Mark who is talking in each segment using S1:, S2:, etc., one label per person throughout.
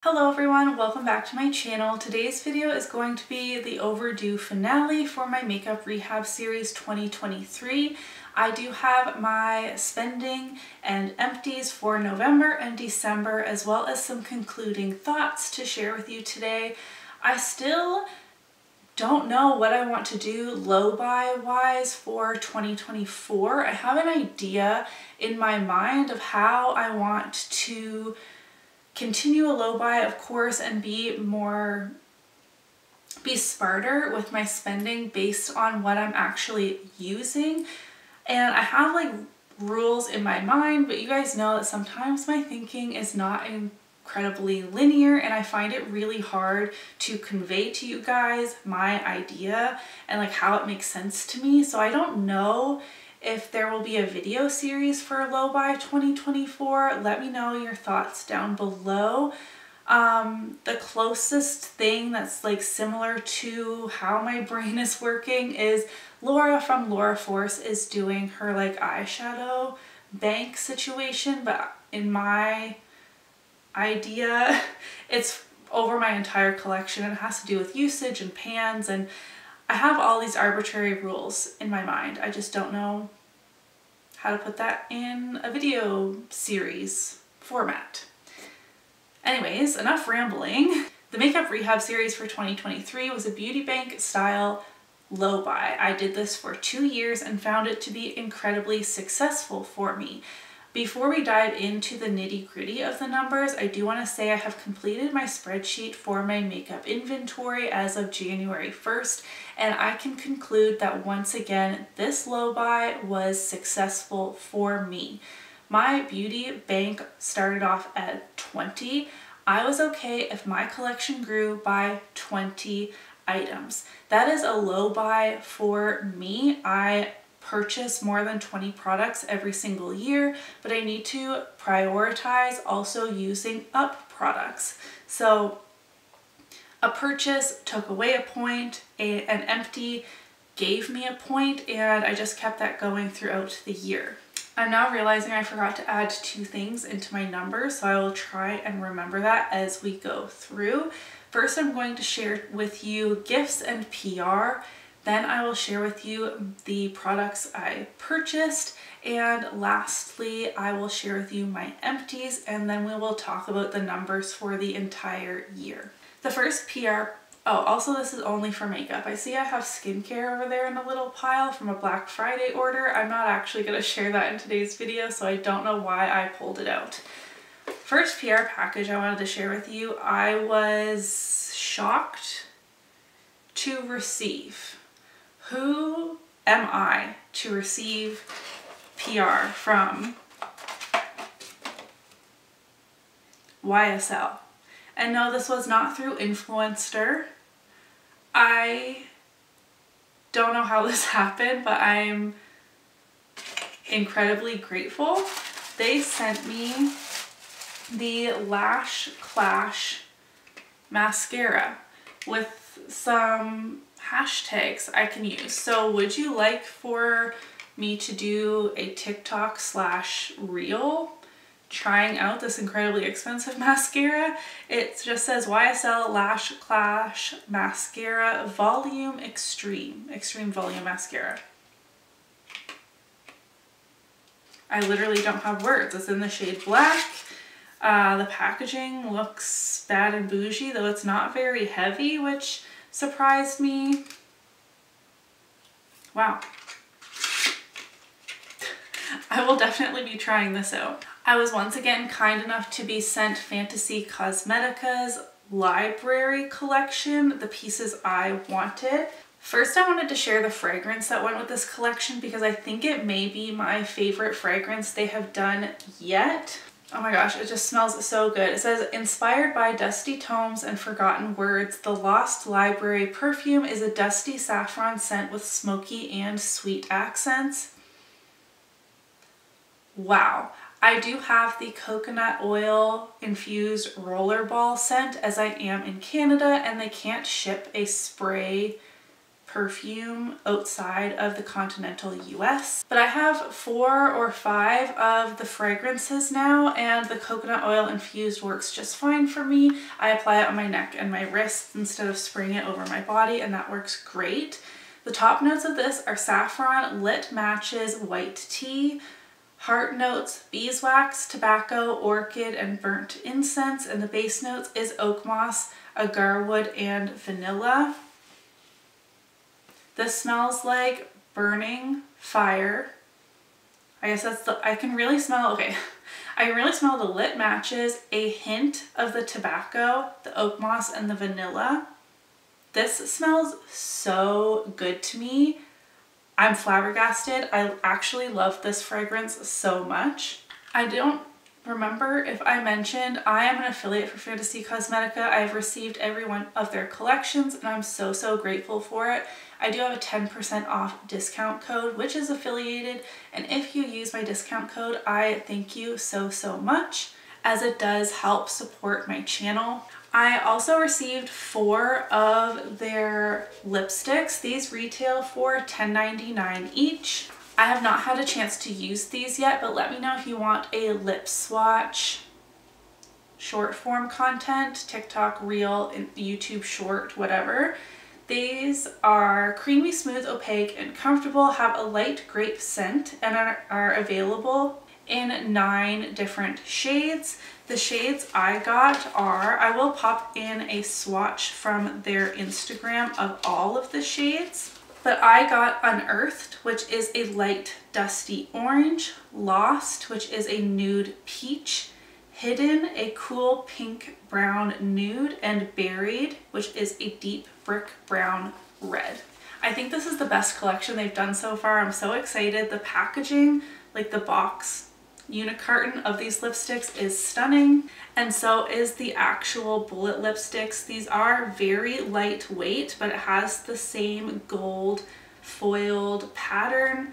S1: Hello everyone, welcome back to my channel. Today's video is going to be the overdue finale for my Makeup Rehab Series 2023. I do have my spending and empties for November and December, as well as some concluding thoughts to share with you today. I still don't know what I want to do low buy wise for 2024. I have an idea in my mind of how I want to continue a low buy, of course, and be smarter with my spending based on what I'm actually using. And I have like rules in my mind, but you guys know that sometimes my thinking is not incredibly linear, and I find it really hard to convey to you guys my idea and like how it makes sense to me. So I don't know if there will be a video series for Low Buy 2024. Let me know your thoughts down below. The closest thing that's like similar to how my brain is working is Laura from Laura Force is doing her like eyeshadow bank situation, but in my idea it's over my entire collection. It has to do with usage and pans, and I have all these arbitrary rules in my mind. I just don't know how to put that in a video series format. Anyways, enough rambling. The Makeup Rehab series for 2023 was a beauty bank style low buy. I did this for 2 years and found it to be incredibly successful for me. Before we dive into the nitty-gritty of the numbers, I do want to say I have completed my spreadsheet for my makeup inventory as of January 1st, and I can conclude that once again, this low buy was successful for me. My beauty bank started off at 20. I was okay if my collection grew by 20 items. That is a low buy for me. I purchase more than 20 products every single year, but I need to prioritize also using up products. So a purchase took away a point, an empty gave me a point, and I just kept that going throughout the year. I'm now realizing I forgot to add 2 things into my numbers, so I will try and remember that as we go through. First, I'm going to share with you gifts and PR. Then I will share with you the products I purchased, and lastly I will share with you my empties, and then we will talk about the numbers for the entire year. The first PR, oh, also this is only for makeup. I see I have skincare over there in a little pile from a Black Friday order. I'm not actually going to share that in today's video, so I don't know why I pulled it out. First PR package I wanted to share with you, I was shocked to receive. Who am I to receive PR from YSL? And no, this was not through Influencer. I don't know how this happened, but I'm incredibly grateful. They sent me the Lash Clash mascara with some hashtags I can use. So would you like for me to do a TikTok/reel trying out this incredibly expensive mascara? It just says YSL Lash Clash Mascara Volume Extreme Volume Mascara. I literally don't have words. It's in the shade black. The packaging looks bad and bougie, though it's not very heavy, which surprised me. Wow. I will definitely be trying this out. I was once again kind enough to be sent Fantasy Cosmetica's library collection, the pieces I wanted. First, I wanted to share the fragrance that went with this collection because I think it may be my favorite fragrance they have done yet. Oh my gosh, it just smells so good. It says, inspired by dusty tomes and forgotten words, the Lost Library perfume is a dusty saffron scent with smoky and sweet accents. Wow. I do have the coconut oil infused rollerball scent as I am in Canada, and they can't ship a spray perfume outside of the continental US. But I have 4 or 5 of the fragrances now, and the coconut oil infused works just fine for me. I apply it on my neck and my wrists instead of spraying it over my body, and that works great. The top notes of this are saffron, lit matches, white tea, heart notes, beeswax, tobacco, orchid, and burnt incense, and the base notes is oak moss, agarwood, and vanilla. This smells like burning fire. I guess that's I can really smell, okay. I can really smell the lit matches, a hint of the tobacco, the oak moss, and the vanilla. This smells so good to me. I'm flabbergasted. I actually love this fragrance so much. I don't remember if I mentioned I am an affiliate for Fantasy Cosmetica. I have received every one of their collections and I'm so grateful for it. I do have a 10% off discount code which is affiliated, and if you use my discount code, I thank you so much, as it does help support my channel. I also received 4 of their lipsticks. These retail for $10.99 each. I have not had a chance to use these yet, but let me know if you want a lip swatch, short form content, TikTok, Reel, YouTube short, whatever. These are creamy, smooth, opaque, and comfortable, have a light grape scent, and are available in 9 different shades. The shades I got are, I will pop in a swatch from their Instagram of all of the shades, but I got Unearthed, which is a light dusty orange, Lost, which is a nude peach, Hidden, a cool pink brown nude, and Buried, which is a deep brick brown red. I think this is the best collection they've done so far. I'm so excited. The packaging, like the box unit carton of these lipsticks, is stunning, and so is the actual bullet lipsticks. These are very lightweight, but it has the same gold foiled pattern.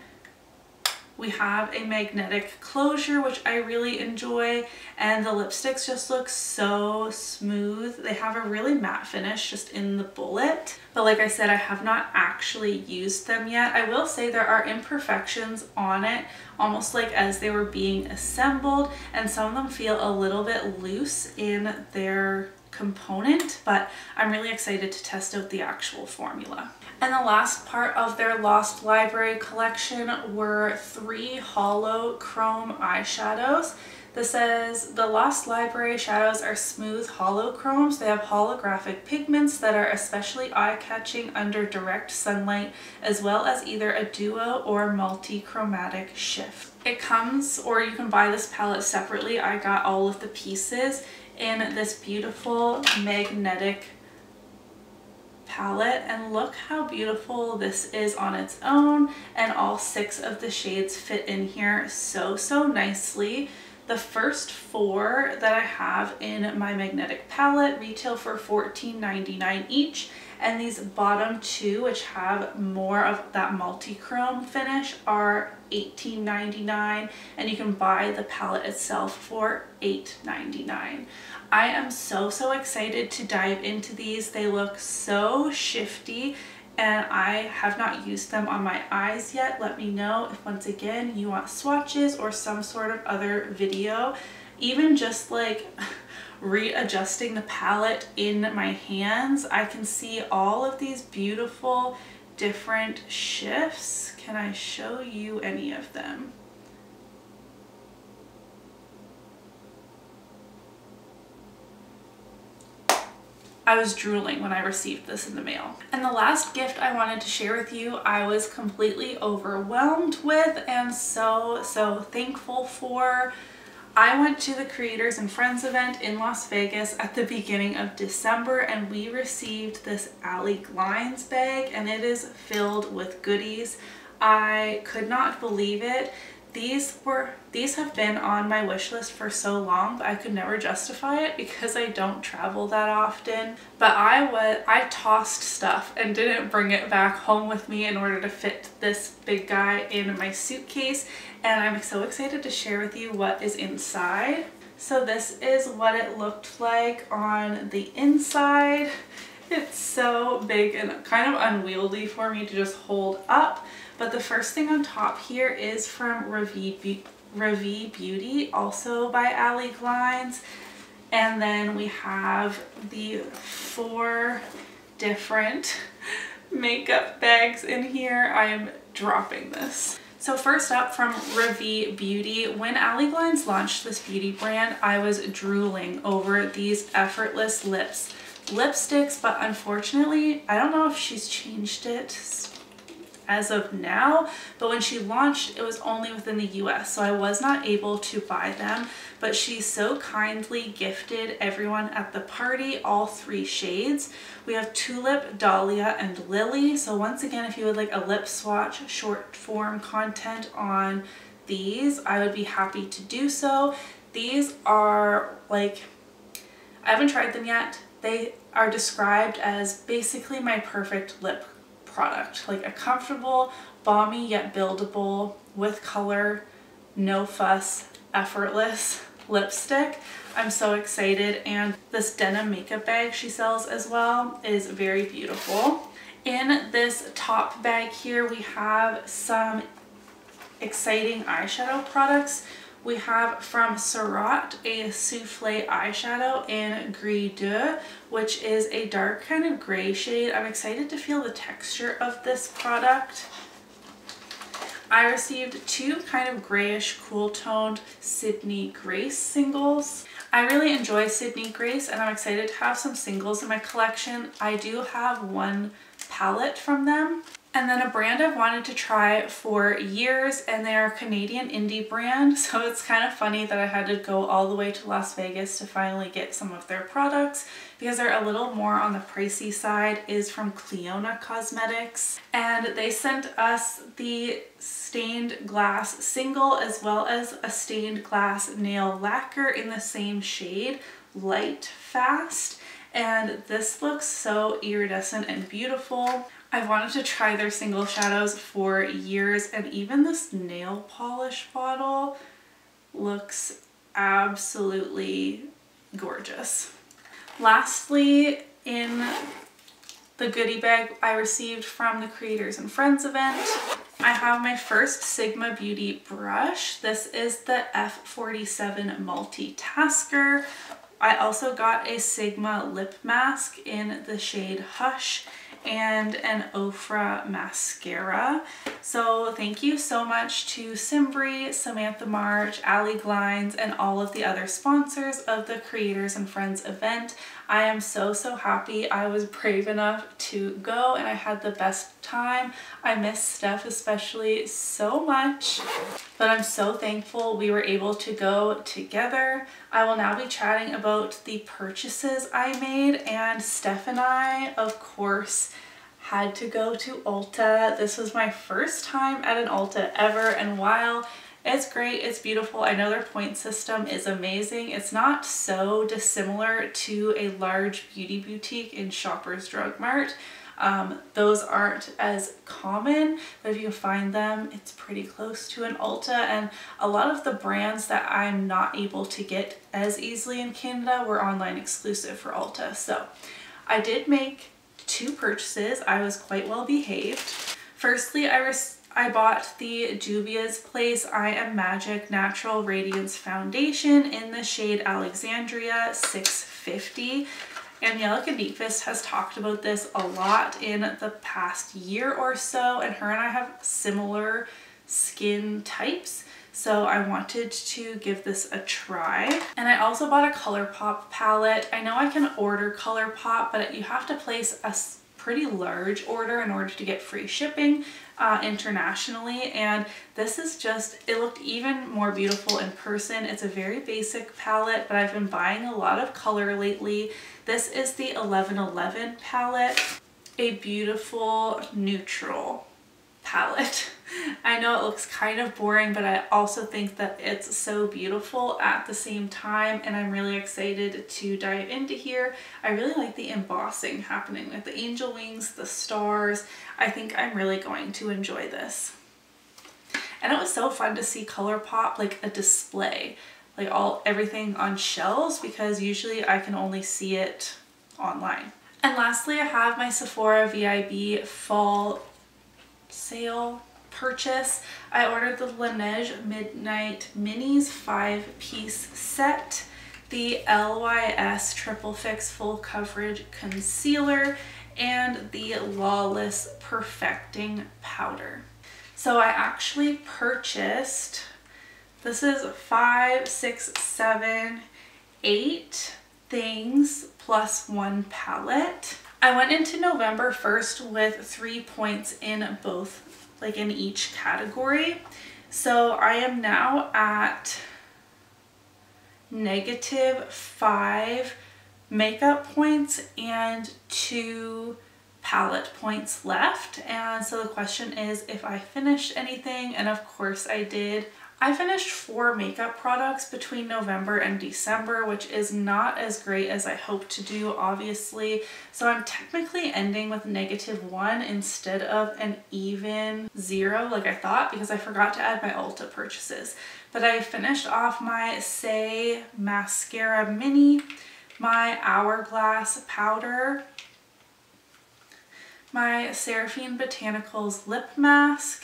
S1: We have a magnetic closure, which I really enjoy, and the lipsticks just look so smooth. They have a really matte finish just in the bullet, but like I said, I have not actually used them yet. I will say there are imperfections on it, almost like as they were being assembled, and some of them feel a little bit loose in their component, but I'm really excited to test out the actual formula. And the last part of their Lost Library collection were 3 hollow chrome eyeshadows. This says the Lost Library shadows are smooth hollow chromes. They have holographic pigments that are especially eye-catching under direct sunlight, as well as either a duo or multi-chromatic shift. It comes, or you can buy this palette separately. I got all of the pieces in this beautiful magnetic palette, and look how beautiful this is on its own, and all 6 of the shades fit in here so nicely. The first 4 that I have in my magnetic palette retail for $14.99 each, and these bottom 2, which have more of that multi-chrome finish, are $18.99, and you can buy the palette itself for $8.99. I am so excited to dive into these. They look so shifty, and I have not used them on my eyes yet. Let me know if once again you want swatches or some sort of other video, even just like readjusting the palette in my hands. I can see all of these beautiful different shifts. Can I show you any of them? I was drooling when I received this in the mail. And the last gift I wanted to share with you, I was completely overwhelmed with and so thankful for. I went to the Creators and Friends event in Las Vegas at the beginning of December, and we received this Allie Glines bag, and it is filled with goodies. I could not believe it. These have been on my wish list for so long, but I could never justify it because I don't travel that often. But I tossed stuff and didn't bring it back home with me in order to fit this big guy in my suitcase, and I'm so excited to share with you what is inside. So this is what it looked like on the inside. It's so big and kind of unwieldy for me to just hold up. But the first thing on top here is from Ravie Beauty, also by Ali Glines. And then we have the 4 different makeup bags in here. I am dropping this. So first up, from Ravie Beauty, when Ali Glines launched this beauty brand, I was drooling over these effortless lipsticks, but unfortunately, I don't know if she's changed it as of now, but when she launched, it was only within the US, so I was not able to buy them, but she so kindly gifted everyone at the party all 3 shades. We have Tulip, Dahlia, and Lily. So once again, if you would like a lip swatch short form content on these, I would be happy to do so. These are like, I haven't tried them yet. They are described as basically my perfect lip product, like a comfortable, balmy yet buildable, with color, no fuss, effortless lipstick. I'm so excited, and this denim makeup bag she sells as well is very beautiful. In this top bag here, we have some exciting eyeshadow products. We have from Surratt a souffle eyeshadow in Gris Deux, which is a dark kind of gray shade. I'm excited to feel the texture of this product. I received 2 kind of grayish cool toned Sydney Grace singles. I really enjoy Sydney Grace, and I'm excited to have some singles in my collection. I do have 1 palette from them. And then a brand I've wanted to try for years, and they're a Canadian indie brand, so it's kind of funny that I had to go all the way to Las Vegas to finally get some of their products, because they're a little more on the pricey side, is from Cleona Cosmetics. And they sent us the stained glass single as well as a stained glass nail lacquer in the same shade, Light Fast. And this looks so iridescent and beautiful. I've wanted to try their single shadows for years, and even this nail polish bottle looks absolutely gorgeous. Lastly, in the goodie bag I received from the Creators and Friends event, I have my first Sigma Beauty brush. This is the F47 Multitasker. I also got a Sigma lip mask in the shade Hush, and an Ofra mascara. So thank you so much to Simbri, Samantha March, Ali Glines, and all of the other sponsors of the Creators and Friends event. I am so happy I was brave enough to go, and I had the best time. I miss Steph especially so much, but I'm so thankful we were able to go together. I will now be chatting about the purchases I made, and Steph and I, of course, had to go to Ulta. This was my first time at an Ulta ever, and while it's great, it's beautiful, I know their point system is amazing, it's not so dissimilar to a large beauty boutique in Shoppers Drug Mart. Those aren't as common, but if you find them, it's pretty close to an Ulta, and a lot of the brands that I'm not able to get as easily in Canada were online exclusive for Ulta. So I did make 2 purchases. I was quite well behaved. Firstly, I bought the Juvia's Place I Am Magic Natural Radiance Foundation in the shade Alexandria 650. Angelica Neatfist has talked about this a lot in the past year or so, and her and I have similar skin types, so I wanted to give this a try. And I also bought a ColourPop palette. I know I can order ColourPop, but you have to place a pretty large order in order to get free shipping internationally, and this is just, it looked even more beautiful in person. It's a very basic palette, but I've been buying a lot of color lately. This is the 1111 palette, a beautiful neutral palette. I know it looks kind of boring, but I also think that it's so beautiful at the same time, and I'm really excited to dive into here. I really like the embossing happening with the angel wings, the stars. I think I'm really going to enjoy this. And it was so fun to see ColourPop like a display, like everything on shelves, because usually I can only see it online. And lastly, I have my Sephora VIB fall sale purchase. I ordered the Laneige Midnight Minis 5-piece set, the LYS Triple Fix Full Coverage Concealer, and the Lawless Perfecting Powder. So I actually purchased, this is 5, 6, 7, 8 things plus 1 palette. I went into November 1st with 3 points in both, like in each category. So I am now at -5 makeup points and 2 palette points left. And so the question is if I finished anything, and of course I did. I finished 4 makeup products between November and December, which is not as great as I hoped to do, obviously. So I'm technically ending with -1 instead of an even 0 like I thought, because I forgot to add my Ulta purchases. But I finished off my Say Mascara Mini, my Hourglass powder, my Seraphine Botanicals lip mask,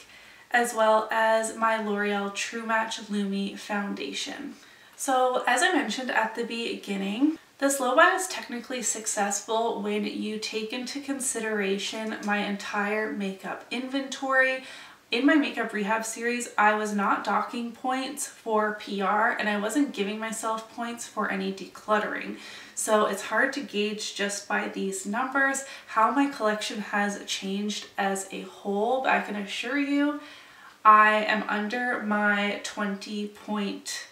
S1: as well as my L'Oreal True Match Lumi foundation. So as I mentioned at the beginning, this low buy is technically successful when you take into consideration my entire makeup inventory. In my makeup rehab series, I was not docking points for PR and I wasn't giving myself points for any decluttering. So it's hard to gauge just by these numbers how my collection has changed as a whole, but I can assure you I am under my 20-point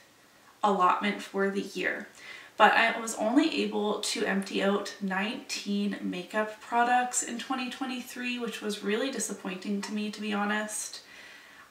S1: allotment for the year. But I was only able to empty out 19 makeup products in 2023, which was really disappointing to me, to be honest.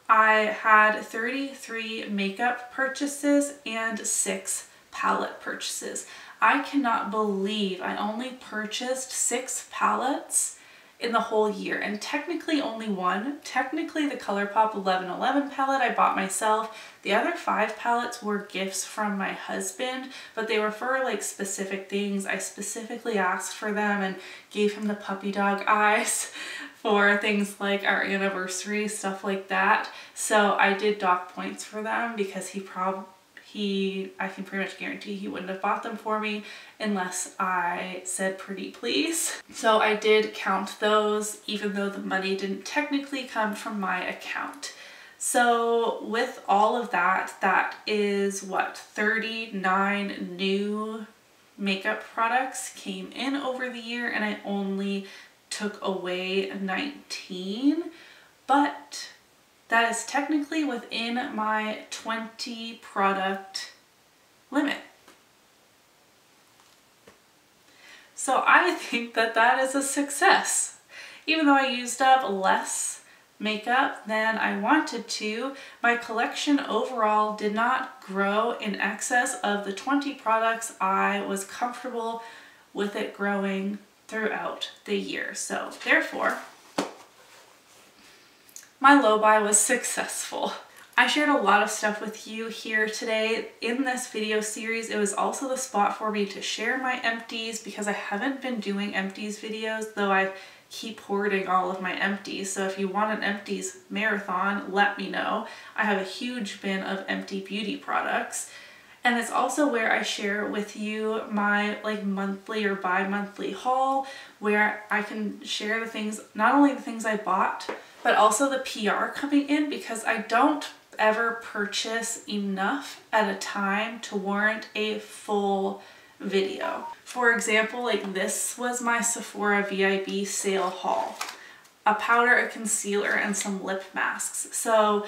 S1: I had 33 makeup purchases and 6 palette purchases. I cannot believe I only purchased 6 palettes in the whole year, and technically only 1. Technically the ColourPop 1111 palette I bought myself. The other 5 palettes were gifts from my husband, but they were for like specific things. I specifically asked for them and gave him the puppy dog eyes for things like our anniversary, stuff like that. So I did dock points for them because I can pretty much guarantee he wouldn't have bought them for me unless I said pretty please. So I did count those even though the money didn't technically come from my account. So with all of that, that is what, 39 new makeup products came in over the year, and I only took away 19, but that is technically within my 20 product limit. So I think that that is a success. Even though I used up less makeup than I wanted to, my collection overall did not grow in excess of the 20 products I was comfortable with it growing throughout the year. So therefore, my low buy was successful. I shared a lot of stuff with you here today in this video series. It was also the spot for me to share my empties because I haven't been doing empties videos, though I keep hoarding all of my empties. So if you want an empties marathon, let me know. I have a huge bin of empty beauty products. And it's also where I share with you my like monthly or bi-monthly haul, where I can share the things, not only the things I bought, but also the PR coming in, because I don't ever purchase enough at a time to warrant a full video. For example, like this was my Sephora VIB sale haul. A powder, a concealer, and some lip masks. So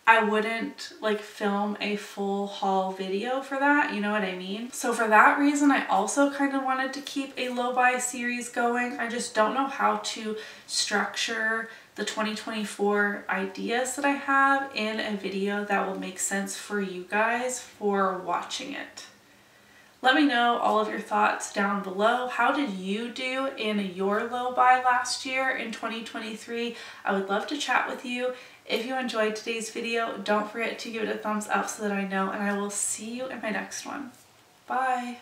S1: I wouldn't like film a full haul video for that, you know what I mean? So for that reason, I also kind of wanted to keep a low buy series going. I just don't know how to structure the 2024 ideas that I have in a video that will make sense for you guys for watching it. Let me know all of your thoughts down below. How did you do in your low buy last year in 2023? I would love to chat with you. If you enjoyed today's video, don't forget to give it a thumbs up so that I know, and I will see you in my next one. Bye!